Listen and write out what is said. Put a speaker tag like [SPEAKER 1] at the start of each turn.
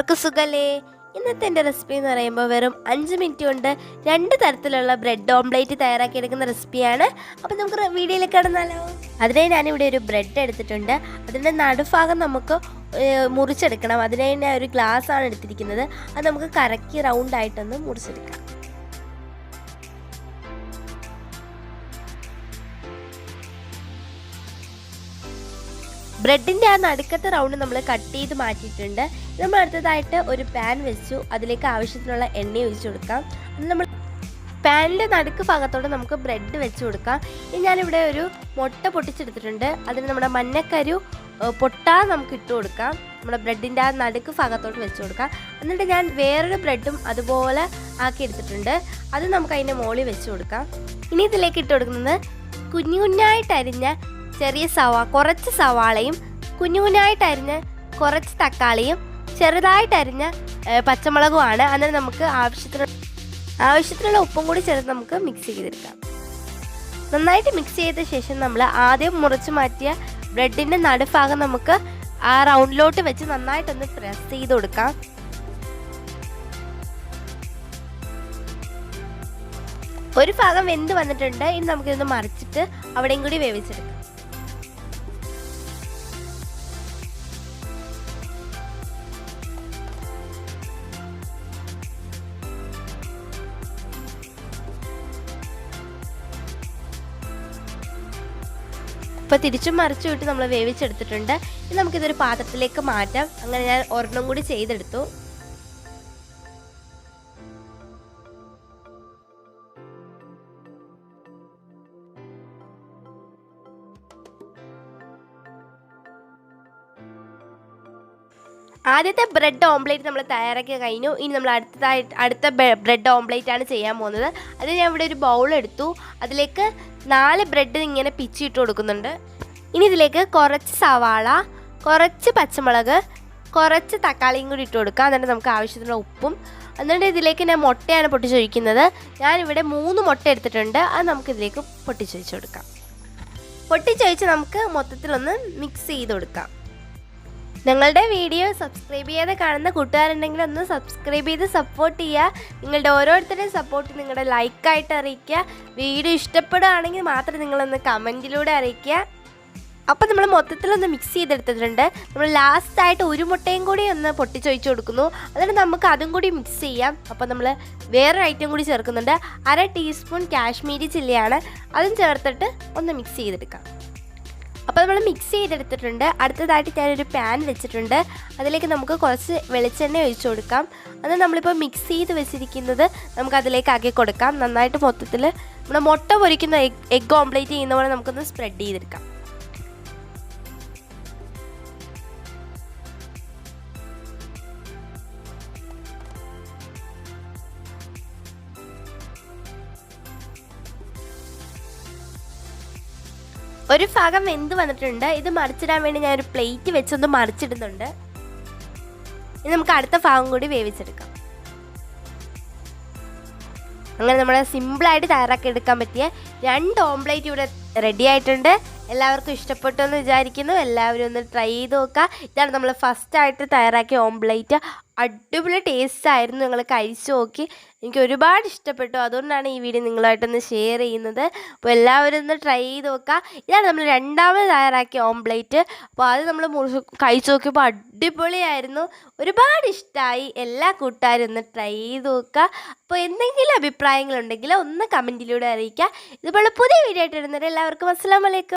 [SPEAKER 1] എല്ലാവർക്കും സുഖല്ലേ? ഇന്നത്തെ എൻ്റെ റെസിപ്പി എന്ന് പറയുമ്പോൾ വെറും 5 മിനിറ്റ് കൊണ്ട് 2 തരത്തിലുള്ള ബ്രെഡ് ഓംലേറ്റ് തയ്യാറാക്കിയെടുക്കുന്ന റെസിപ്പിയാണ്. അപ്പോൾ നമുക്ക് വീഡിയോയിലേക്ക് കടന്നാലോ? അതിനായി ഞാനിവിടെ ഒരു ബ്രെഡ് എടുത്തിട്ടുണ്ട്. അതിൻ്റെ നടുഭാഗം നമുക്ക് മുറിച്ചെടുക്കണം. അതിനായി ഞാൻ ഒരു ഗ്ലാസ് ആണ് എടുത്തിരിക്കുന്നത്. അത് നമുക്ക് കറക്കി റൗണ്ടായിട്ടൊന്ന് മുറിച്ചെടുക്കാം. ബ്രെഡിൻ്റെ ആ നടുക്കത്തെ റൗണ്ട് നമ്മൾ കട്ട് ചെയ്ത് മാറ്റിയിട്ടുണ്ട്. നമ്മൾ അടുത്തതായിട്ട് ഒരു പാൻ വെച്ചു. അതിലേക്ക് ആവശ്യത്തിനുള്ള എണ്ണ ഒഴിച്ചു കൊടുക്കാം. അത് നമ്മൾ പാനിൻ്റെ നടുക്ക് ഭാഗത്തോടെ നമുക്ക് ബ്രെഡ് വെച്ച് കൊടുക്കാം. ഇനി ഞാനിവിടെ ഒരു മുട്ട പൊട്ടിച്ചെടുത്തിട്ടുണ്ട്. അതിന് നമ്മുടെ മഞ്ഞക്കരു പൊട്ടാതെ നമുക്ക് ഇട്ട് കൊടുക്കാം. നമ്മുടെ ബ്രെഡിൻ്റെ ആ നടുക്ക് ഭാഗത്തോട്ട് വെച്ച് കൊടുക്കാം. എന്നിട്ട് ഞാൻ വേറൊരു ബ്രെഡും അതുപോലെ ആക്കി എടുത്തിട്ടുണ്ട്. അത് നമുക്ക് അതിൻ്റെ മുകളിൽ വെച്ച് കൊടുക്കാം. ഇനി ഇതിലേക്ക് ഇട്ട് കൊടുക്കുന്നത് കുഞ്ഞു കുഞ്ഞായിട്ടരിഞ്ഞ ചെറിയ കുറച്ച് സവാളയും കുഞ്ഞുകുഞ്ഞായിട്ട് അരിഞ്ഞ് കുറച്ച് തക്കാളിയും ചെറുതായിട്ടരിഞ്ഞ പച്ചമുളകുമാണ്. അന്നേരം നമുക്ക് ആവശ്യത്തിനുള്ള ഉപ്പും കൂടി ചേർത്ത് നമുക്ക് മിക്സ് ചെയ്തെടുക്കാം. നന്നായിട്ട് മിക്സ് ചെയ്ത ശേഷം നമ്മൾ ആദ്യം മുറിച്ച് മാറ്റിയ ബ്രെഡിൻ്റെ നടുഭാഗം നമുക്ക് ആ റൗണ്ടിലോട്ട് വെച്ച് നന്നായിട്ടൊന്ന് പ്രസ് ചെയ്ത് കൊടുക്കാം. ഒരു ഭാഗം വെന്ത് വന്നിട്ടുണ്ട്. ഇനി നമുക്കിതൊന്ന് മറിച്ചിട്ട് അവിടെയും കൂടി വേവിച്ചെടുക്കാം. ഇപ്പോൾ തിരിച്ചും മറിച്ചു വിട്ട് നമ്മൾ വേവിച്ചെടുത്തിട്ടുണ്ട്. ഇനി നമുക്കിതൊരു പാത്രത്തിലേക്ക് മാറ്റാം. അങ്ങനെ ഞാൻ ഒരെണ്ണം കൂടി ചെയ്തെടുത്തു. ആദ്യത്തെ ബ്രെഡ് ഓംലേറ്റ് നമ്മൾ തയ്യാറാക്കി കഴിഞ്ഞു. ഇനി നമ്മൾ അടുത്ത ബ്രെഡ് ഓംലേറ്റ് ആണ് ചെയ്യാൻ പോകുന്നത്. അത് ഞാൻ ഇവിടെ ഒരു ബൗൾ എടുത്തു. അതിലേക്ക് 4 ബ്രെഡ് ഇങ്ങനെ പിച്ചിട്ട് കൊടുക്കുന്നുണ്ട്. ഇനി ഇതിലേക്ക് കുറച്ച് സവാള, കുറച്ച് പച്ചമുളക്, കുറച്ച് തക്കാളിയും കൂടി ഇട്ട് കൊടുക്കാം. എന്നിട്ട് നമുക്ക് ആവശ്യത്തിനുള്ള ഉപ്പും. എന്നിട്ട് ഇതിലേക്ക് ഞാൻ മുട്ടയാണ് പൊട്ടിച്ചൊഴിക്കുന്നത്. ഞാനിവിടെ 3 മുട്ട എടുത്തിട്ടുണ്ട്. അത് നമുക്കിതിലേക്ക് പൊട്ടിച്ചൊഴിച്ച് കൊടുക്കാം. പൊട്ടിച്ചൊഴിച്ച് നമുക്ക് മൊത്തത്തിലൊന്ന് മിക്സ് ചെയ്ത് കൊടുക്കാം. ഞങ്ങളുടെ വീഡിയോ സബ്സ്ക്രൈബ് ചെയ്യാതെ കാണുന്ന കൂട്ടുകാരുണ്ടെങ്കിൽ ഒന്ന് സബ്സ്ക്രൈബ് ചെയ്ത് സപ്പോർട്ട് ചെയ്യുക. നിങ്ങളുടെ ഓരോരുത്തരുടെയും സപ്പോർട്ട് നിങ്ങളുടെ ലൈക്കായിട്ട് അറിയിക്കുക. വീഡിയോ ഇഷ്ടപ്പെടുകയാണെങ്കിൽ മാത്രം നിങ്ങളൊന്ന് കമൻറ്റിലൂടെ അറിയിക്കുക. അപ്പോൾ നമ്മൾ മൊത്തത്തിലൊന്ന് മിക്സ് ചെയ്തെടുത്തിട്ടുണ്ട്. നമ്മൾ ലാസ്റ്റായിട്ട് ഒരു മുട്ടയും കൂടി ഒന്ന് പൊട്ടിച്ചൊഴിച്ച് കൊടുക്കുന്നു. എന്നിട്ട് നമുക്ക് അതും കൂടി മിക്സ് ചെയ്യാം. അപ്പോൾ നമ്മൾ വേറൊരു ഐറ്റം കൂടി ചേർക്കുന്നുണ്ട്. 1/2 ടീസ്പൂൺ കാശ്മീരി ചില്ലിയാണ്. അതും ചേർത്തിട്ട് ഒന്ന് മിക്സ് ചെയ്തെടുക്കാം. അപ്പോൾ നമ്മൾ മിക്സ് ചെയ്തെടുത്തിട്ടുണ്ട്. അടുത്തതായിട്ട് ഞാനൊരു പാൻ വെച്ചിട്ടുണ്ട്. അതിലേക്ക് നമുക്ക് കുറച്ച് വെളിച്ചെണ്ണ ഒഴിച്ചു കൊടുക്കാം. അത് നമ്മളിപ്പോൾ മിക്സ് ചെയ്ത് വെച്ചിരിക്കുന്നത് നമുക്ക് അതിലേക്ക് ആക്കി കൊടുക്കാം. നന്നായിട്ട് മൊത്തത്തിൽ നമ്മുടെ മുട്ട പൊരിക്കുന്ന എഗ് ഓംലേറ്റ് ചെയ്യുന്ന പോലെ നമുക്കൊന്ന് സ്പ്രെഡ് ചെയ്തെടുക്കാം. ഒരു ഭാഗം വെന്ത് വന്നിട്ടുണ്ട്. ഇത് മറിച്ചിടാൻ വേണ്ടി ഞാനൊരു പ്ലേറ്റ് വെച്ചൊന്ന് മറിച്ചിടുന്നുണ്ട്. ഇനി നമുക്ക് അടുത്ത ഭാഗം കൂടി വേവിച്ചെടുക്കാം. അങ്ങനെ നമ്മൾ സിമ്പിളായിട്ട് തയ്യാറാക്കി എടുക്കാൻ പറ്റിയ 2 ഓംലേറ്റ് ഇവിടെ റെഡി ആയിട്ടുണ്ട്. എല്ലാവർക്കും ഇഷ്ടപ്പെട്ടു എന്ന് വിചാരിക്കുന്നു. എല്ലാവരും ഒന്ന് ട്രൈ ചെയ്ത് നോക്കുക. ഇതാണ് നമ്മൾ ഫസ്റ്റായിട്ട് തയ്യാറാക്കിയ ഓംലേറ്റ്. അടിപൊളി ടേസ്റ്റ് ആയിരുന്നു. നിങ്ങൾ കഴിച്ചു നോക്കി. എനിക്ക് ഒരുപാട് ഇഷ്ടപ്പെട്ടു. അതുകൊണ്ടാണ് ഈ വീഡിയോ നിങ്ങളുമായിട്ടൊന്ന് ഷെയർ ചെയ്യുന്നത്. അപ്പോൾ എല്ലാവരും ഒന്ന് ട്രൈ ചെയ്ത് നോക്കുക. ഇതാണ് നമ്മൾ രണ്ടാമത് തയ്യാറാക്കിയ ഓംലേറ്റ്. അപ്പോൾ അത് നമ്മൾ കഴിച്ചു നോക്കിയപ്പോൾ അടിപൊളിയായിരുന്നു. ഒരുപാട് ഇഷ്ടമായി. എല്ലാ കൂട്ടുകാരും ഒന്ന് ട്രൈ ചെയ്ത് നോക്കുക. അപ്പോൾ എന്തെങ്കിലും അഭിപ്രായങ്ങളുണ്ടെങ്കിൽ ഒന്ന് കമൻറ്റിലൂടെ അറിയിക്കുക. ഇതുപോലെ പുതിയ വീഡിയോ ആയിട്ട് ഇടുന്നത്. എല്ലാവർക്കും അസ്സലാമു അലൈക്കും.